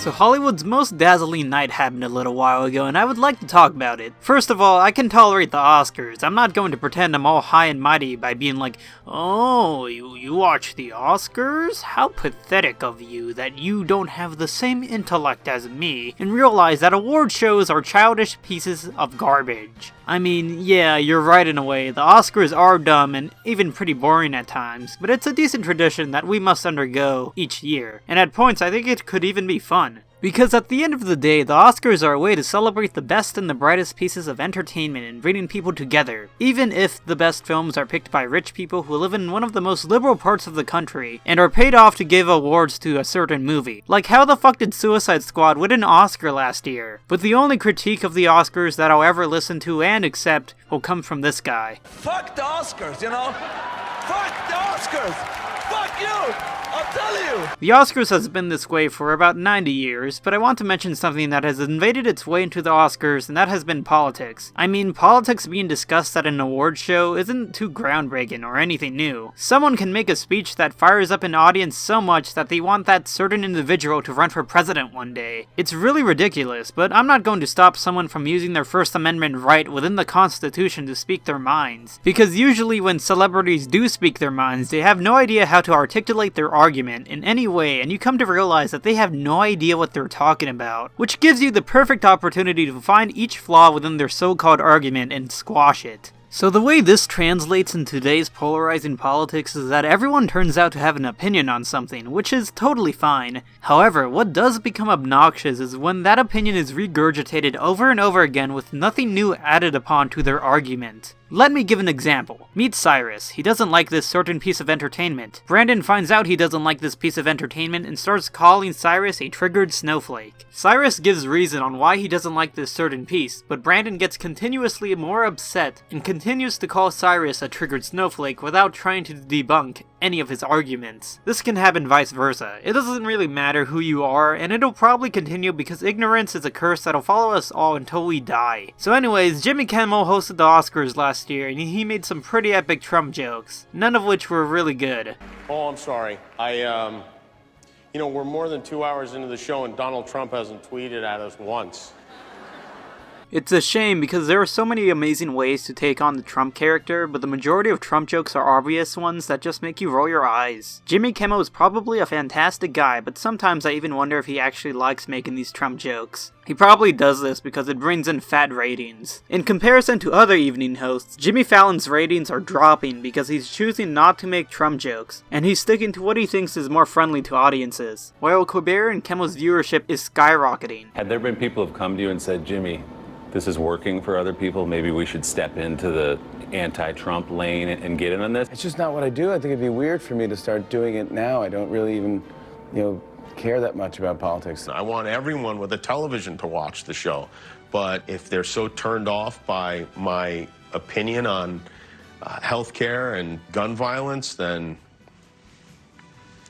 So Hollywood's most dazzling night happened a little while ago, and I would like to talk about it. First of all, I can tolerate the Oscars. I'm not going to pretend I'm all high and mighty by being like, oh, you watch the Oscars? How pathetic of you that you don't have the same intellect as me, and realize that award shows are childish pieces of garbage. I mean, yeah, you're right in a way, the Oscars are dumb and even pretty boring at times, but it's a decent tradition that we must undergo each year, and at points I think it could even be fun. Because at the end of the day, the Oscars are a way to celebrate the best and the brightest pieces of entertainment and bringing people together, even if the best films are picked by rich people who live in one of the most liberal parts of the country, and are paid off to give awards to a certain movie. Like how the fuck did Suicide Squad win an Oscar last year? But the only critique of the Oscars that I'll ever listen to and accept will come from this guy. Fuck the Oscars, you know? Fuck the Oscars! Fuck you! I'll tell you! The Oscars has been this way for about 90 years, but I want to mention something that has invaded its way into the Oscars, and that has been politics. I mean, politics being discussed at an award show isn't too groundbreaking or anything new. Someone can make a speech that fires up an audience so much that they want that certain individual to run for president one day. It's really ridiculous, but I'm not going to stop someone from using their First Amendment right within the Constitution to speak their minds. Because usually when celebrities do speak their minds, they have no idea how to articulate their argument in any way, and you come to realize that they have no idea what they're talking about, which gives you the perfect opportunity to find each flaw within their so-called argument and squash it. So the way this translates in today's polarizing politics is that everyone turns out to have an opinion on something, which is totally fine. However, what does become obnoxious is when that opinion is regurgitated over and over again with nothing new added upon to their argument. Let me give an example. Meet Cyrus. He doesn't like this certain piece of entertainment. Brandon finds out he doesn't like this piece of entertainment and starts calling Cyrus a triggered snowflake. Cyrus gives reason on why he doesn't like this certain piece, but Brandon gets continuously more upset and continues to call Cyrus a triggered snowflake without trying to debunk any of his arguments. This can happen vice versa. It doesn't really matter who you are, and it'll probably continue because ignorance is a curse that'll follow us all until we die. So anyways, Jimmy Kimmel hosted the Oscars last year, and he made some pretty epic Trump jokes, none of which were really good. Oh, I'm sorry. We're more than 2 hours into the show and Donald Trump hasn't tweeted at us once. It's a shame because there are so many amazing ways to take on the Trump character, but the majority of Trump jokes are obvious ones that just make you roll your eyes. Jimmy Kimmel is probably a fantastic guy, but sometimes I even wonder if he actually likes making these Trump jokes. He probably does this because it brings in fat ratings. In comparison to other evening hosts, Jimmy Fallon's ratings are dropping because he's choosing not to make Trump jokes, and he's sticking to what he thinks is more friendly to audiences, while Colbert and Kimmel's viewership is skyrocketing. Had there been people who've come to you and said, Jimmy, this is working for other people, maybe we should step into the anti-Trump lane and get in on this? It's just not what I do. I think it'd be weird for me to start doing it now. I don't really even, care that much about politics. I want everyone with a television to watch the show, but if they're so turned off by my opinion on healthcare and gun violence, then...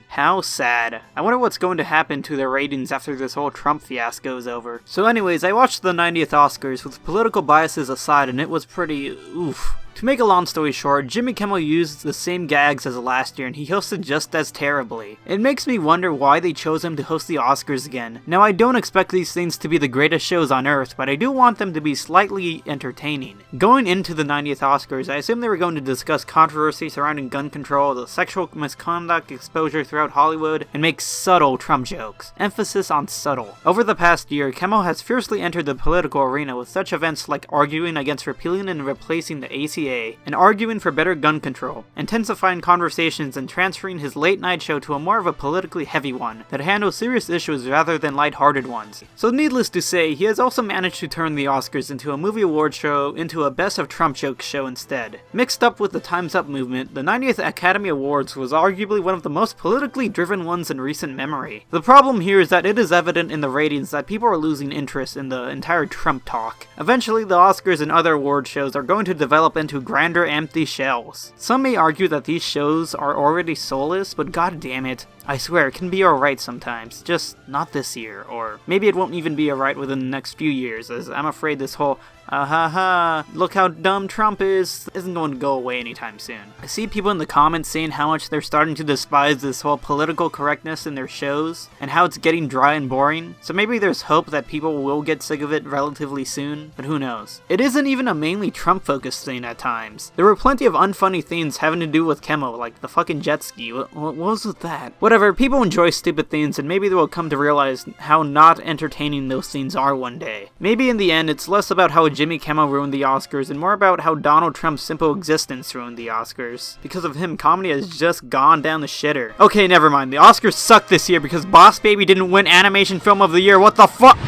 How sad. I wonder what's going to happen to their ratings after this whole Trump fiasco is over. So anyways, I watched the 90th Oscars with political biases aside, and it was pretty oof. To make a long story short, Jimmy Kimmel used the same gags as last year and he hosted just as terribly. It makes me wonder why they chose him to host the Oscars again. Now I don't expect these things to be the greatest shows on earth, but I do want them to be slightly entertaining. Going into the 90th Oscars, I assumed they were going to discuss controversy surrounding gun control, the sexual misconduct exposure throughout Hollywood, and make subtle Trump jokes. Emphasis on subtle. Over the past year, Kimmel has fiercely entered the political arena with such events like arguing against repealing and replacing the ACA, and arguing for better gun control, intensifying conversations and transferring his late-night show to a more of a politically heavy one that handles serious issues rather than lighthearted ones. So needless to say, he has also managed to turn the Oscars into a movie award show into a best of Trump jokes show instead. Mixed up with the Time's Up movement, the 90th Academy Awards was arguably one of the most politically driven ones in recent memory. The problem here is that it is evident in the ratings that people are losing interest in the entire Trump talk. Eventually, the Oscars and other award shows are going to develop into grander empty shells. Some may argue that these shows are already soulless, but god damn it, I swear it can be alright sometimes, just not this year, or maybe it won't even be alright within the next few years, as I'm afraid this whole Look how dumb Trump is, isn't going to go away anytime soon. I see people in the comments saying how much they're starting to despise this whole political correctness in their shows, and how it's getting dry and boring, so maybe there's hope that people will get sick of it relatively soon, but who knows. It isn't even a mainly Trump-focused thing at times. There were plenty of unfunny things having to do with Kimmel, like the fucking jet ski. What was with that? Whatever, people enjoy stupid things, and maybe they will come to realize how not entertaining those things are one day. Maybe in the end, it's less about how Jimmy Kimmel ruined the Oscars and more about how Donald Trump's simple existence ruined the Oscars. Because of him, comedy has just gone down the shitter. Okay, never mind. The Oscars suck this year because Boss Baby didn't win Animation Film of the Year. What the fuck?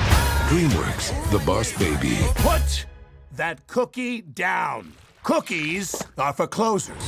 DreamWorks, The Boss Baby. Put that cookie down. Cookies are for closers.